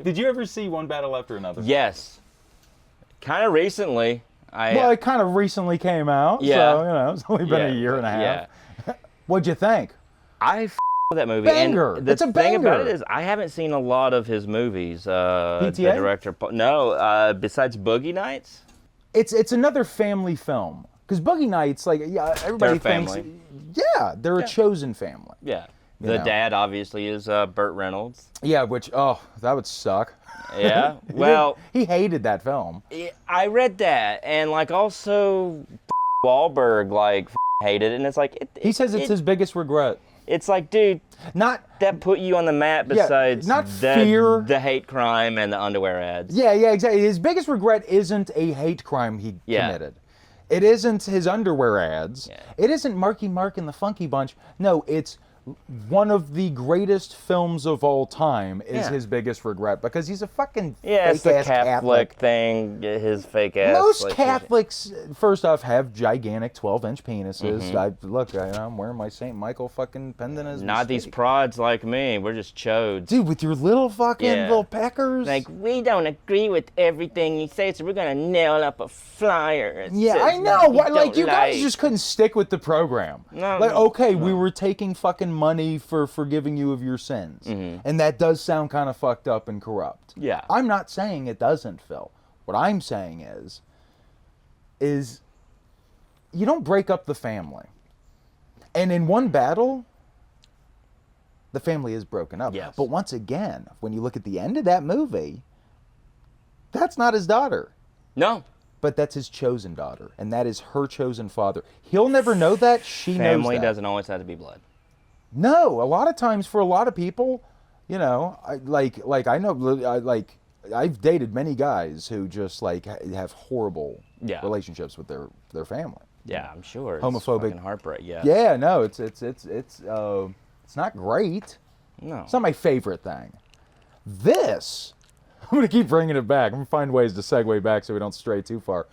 Did you ever see One Battle After Another? Yes. Kind of recently. Well, it kind of recently came out, Yeah. so, it's only been a year and a half. Yeah. What'd you think? I with that movie. Banger. And the It's a thing about banger. it is, I haven't seen a lot of his movies. PTA? The director, no, besides Boogie Nights. It's another family film. Because Boogie Nights, everybody They're a thinks... family. Yeah, they're a chosen family. Yeah. You The know. dad, obviously, is Burt Reynolds. Yeah, which, that would suck. Yeah. Well, he hated that film. I read that, and also Wahlberg hated it, and it's like He says it's his biggest regret. It's like, dude, Not that put you on the map. Besides, not fear. the hate crime and the underwear ads. Yeah, exactly. His biggest regret isn't a hate crime he committed. It isn't his underwear ads. Yeah. It isn't Marky Mark and the Funky Bunch. No, it's one of the greatest films of all time is his biggest regret because he's a fucking it's the fake-ass Catholic thing, his fake ass. Most Catholics, first off, have gigantic 12-inch penises. Mm-hmm. I'm wearing my St. Michael fucking pendant as we Not these speak. prods like me. We're just chodes. Dude, with your little fucking little peckers. Like, we don't agree with everything you say, so we're gonna nail up a flyer. Yeah, I know. You guys just couldn't stick with the program. No, we were taking fucking money for forgiving you of your sins. And that does sound kind of fucked up and corrupt. Yeah. I'm not saying it doesn't, Phil. What I'm saying is you don't break up the family. And in One Battle, the family is broken up. Yes. But once again, when you look at the end of that movie, that's not his daughter. No. But that's his chosen daughter, and that is her chosen father. He'll never know that. She knows that. Family doesn't always have to be blood. No, a lot of times for a lot of people, I've dated many guys who just have horrible relationships with their family. Yeah, I'm sure. It's Homophobic. fucking heartbreak. Yeah. Yeah, no, it's not great. No. It's not my favorite thing. This, I'm gonna keep bringing it back. I'm gonna find ways to segue back so we don't stray too far.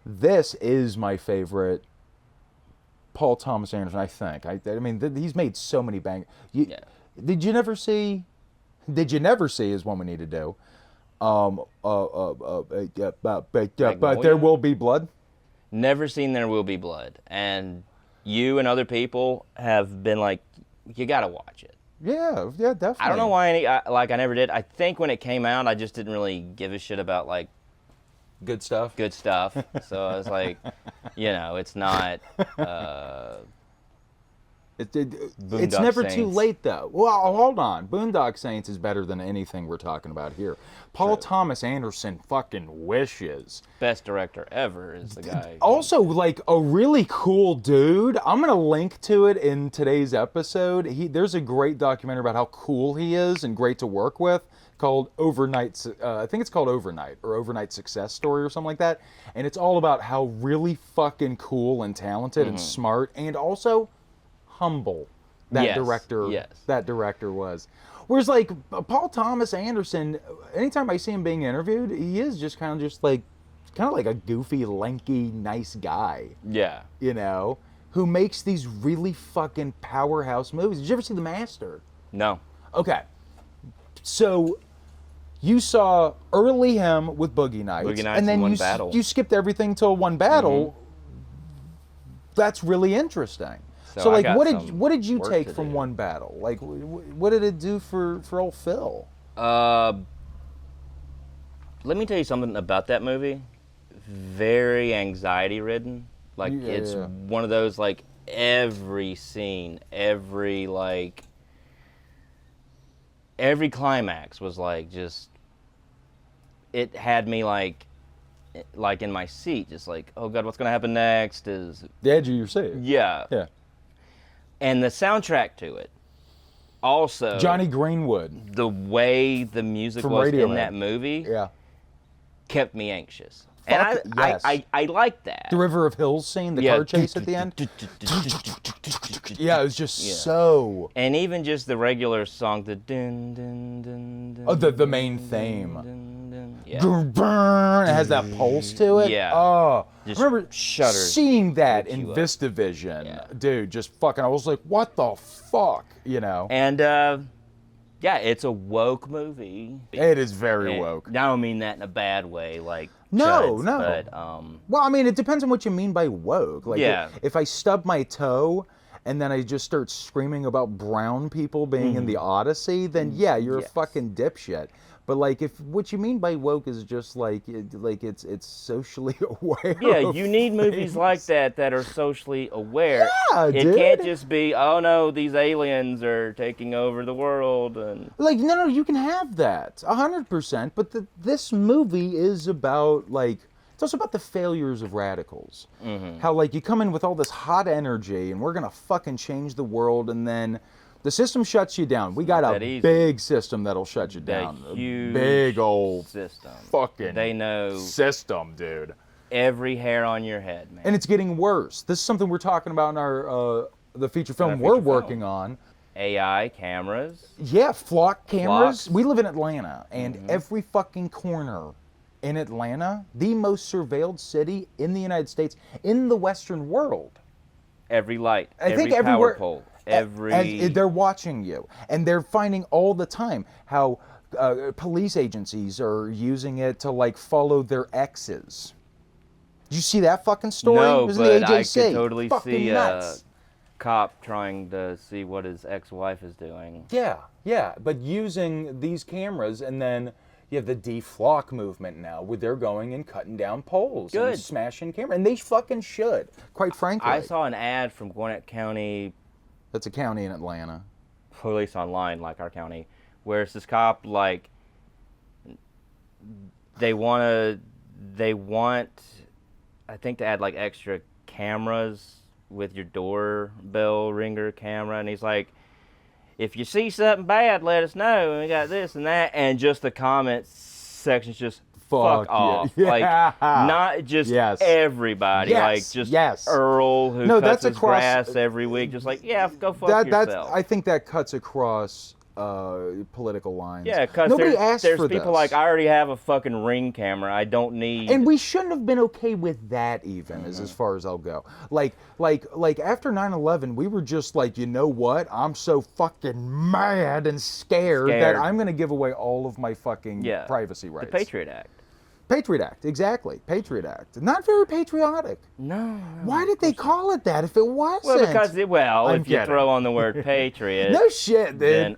This is my favorite Paul Thomas Anderson, I think. I mean, he's made so many bang. Did you never see is one we need to do. But There Will Be Blood. Never seen There Will Be Blood, and you and other people have been like, you gotta watch it. Yeah, definitely. I don't know why I never did. I think when it came out, I just didn't really give a shit about good stuff. So I was like, it's not. It's never too late, though. Well, hold on. Boondock Saints is better than anything we're talking about here. Paul Thomas Anderson fucking wishes. Best director ever is the guy. Also, a really cool dude. I'm going to link to it in today's episode. There's a great documentary about how cool he is and great to work with called Overnight. I think it's called Overnight or Overnight Success Story or something like that. And it's all about how that fucking cool and talented and smart and also humble that director was. Whereas Paul Thomas Anderson, anytime I see him being interviewed, he is just kind of like a goofy, lanky, nice guy. Yeah. Who makes these really fucking powerhouse movies. Did you ever see The Master? No. Okay. So you saw early him with Boogie Nights. And then One Battle. You skipped everything till One Battle. That's really interesting. So what did you take from One Battle? What did it do for old Phil? Let me tell you something about that movie. Very anxiety ridden. It's one of those every scene, every climax was it had me in my seat, just oh God, what's gonna happen next? Is the edge of your seat. Yeah. Yeah. And the soundtrack to it, also Johnny Greenwood. The way the music From was Radiohead. in that movie, kept me anxious. And I like that. The River of Hills scene, the car chase at the end. Yeah, it was just so. And even just the regular song, the dun dun dun dun. Oh, the main theme. Dun, dun, dun. Yeah. It has that pulse to it. Yeah. Oh, Just I remember shudders. seeing that in VistaVision, dude. Just fucking. I was like, what the fuck, And Yeah, it's a woke movie. It is very And woke. I don't mean that in a bad way, like No, chuds, no. But Well, I mean, it depends on what you mean by woke. Like, Yeah. if I stub my toe and then I just start screaming about brown people being in the Odyssey, then yeah, you're Yes. a fucking dipshit. But like, if what you mean by woke is just like, it's socially aware. yeah, of you need movies things. like that are socially aware. Yeah, it dude. can't just be, oh no, these aliens are taking over the world, and Like, no, you can have that 100%. But this movie is about like. It's also about the failures of radicals. How like you come in with all this hot energy and we're gonna fucking change the world, and then the system shuts you down. We got a that easy. big system that'll shut you down. A huge big old system. fucking They know system, dude. every hair on your head, man. And it's getting worse. This is something we're talking about in our the feature film Our we're feature film. working on. AI cameras. Yeah, flock cameras. Flocks. We live in Atlanta, and every fucking corner in Atlanta, the most surveilled city in the United States, in the Western world. Every light, I every think power everywhere, pole, they're watching you, and they're finding all the time how police agencies are using it to like follow their exes. Did you see that fucking story? No, It was in but the I AJC. could totally Fucking see a nuts. cop trying to see what his ex-wife is doing. Yeah, but using these cameras, and then you have the deflock movement now, where they're going and cutting down poles and Good. smashing camera, and they fucking should, quite frankly. I saw an ad from Gwinnett County That's a county in Atlanta. Police Online, like our county, where it's this cop, like, they want, I think, to add like extra cameras with your doorbell ringer camera, and he's like, if you see something bad, let us know. And we got this and that, and just the comments section's just fuck yeah. off. Yeah. Like, not just Yes. everybody. Yes. Like, just Yes. Earl who No, cuts that's his across- grass every week. Just like, yeah, go fuck That's yourself. I think that cuts across political lines. Yeah, because nobody asked there's for people this. like, I already have a fucking Ring camera. I don't need. And we shouldn't have been okay with that, even, is as far as I'll go. Like after 9/11, we were just like, you know what? I'm so fucking mad and scared. That I'm going to give away all of my fucking privacy rights. The Patriot Act. Patriot Act, exactly. Patriot Act. Not very patriotic. No. Why did they call it that if it wasn't? Well, because I'm if you kidding. throw on the word Patriot, No shit, dude. then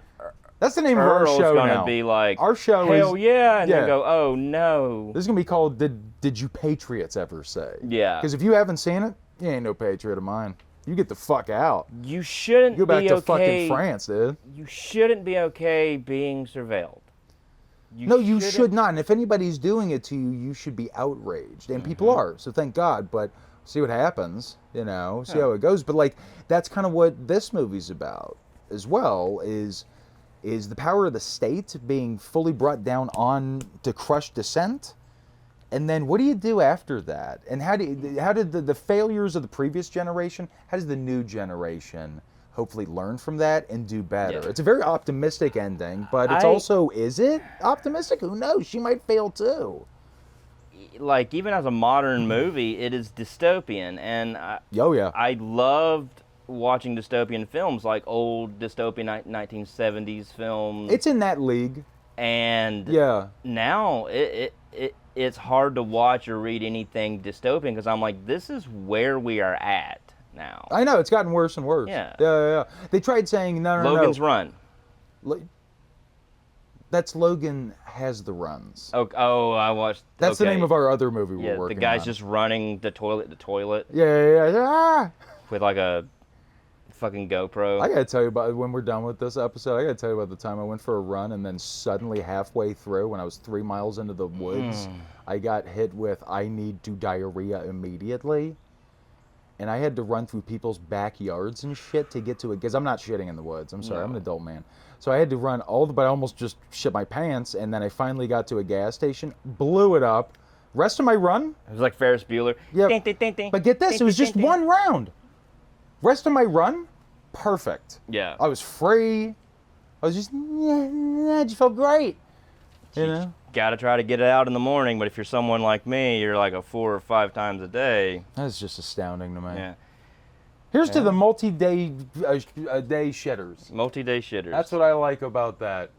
That's the name of our Earl's show gonna now. be like, Our show hell is yeah, and yeah. then go, oh no. This is gonna be called Did You Patriots Ever Say? Yeah. Because if you haven't seen it, you ain't no patriot of mine. You get the fuck out. You shouldn't Go back be to okay. fucking France, dude. You shouldn't be okay being surveilled. No, you shouldn't- should not. And if anybody's doing it to you, you should be outraged. And people are, so thank God. But see what happens, you know, see how it goes. But like, that's kind of what this movie's about as well, is the power of the state being fully brought down on to crush dissent. And then what do you do after that? And how did the failures of the previous generation, how does the new generation hopefully learn from that and do better? Yeah. It's a very optimistic ending, but it's also, is it optimistic? Who knows? She might fail too. Like, even as a modern movie, it is dystopian, and I loved watching dystopian films, like old dystopian 1970s films. It's in that league. And Yeah. now it's hard to watch or read anything dystopian, because I'm like, this is where we are at now. I know, it's gotten worse and worse. Yeah. They tried saying, no. Logan's Run. That's Logan Has the Runs. Oh, I watched. That's the name of our other movie we're Yeah, working the guy's on. just running the toilet Yeah. with like a fucking GoPro. I gotta tell you about, when we're done with this episode, I gotta tell you about the time I went for a run, and then suddenly halfway through, when I was 3 miles into the woods, I got hit with, I need to diarrhea immediately. And I had to run through people's backyards and shit to get to it, because I'm not shitting in the woods. I'm sorry, I'm an adult man. So I had to run but I almost just shit my pants, and then I finally got to a gas station, blew it up. Rest of my run, It was like Ferris Bueller. Yep. Ding, ding, ding, ding. but get this, Ding, it was ding, just ding, ding. one round. Rest of my run, perfect. Yeah. I was free. I was just, I just felt great. You know? Gotta try to get it out in the morning, but if you're someone like me, you're like a 4 or 5 times a day. That's just astounding to me. Yeah. Here's to the multi-day day shitters. Multi-day shitters. That's what I like about that.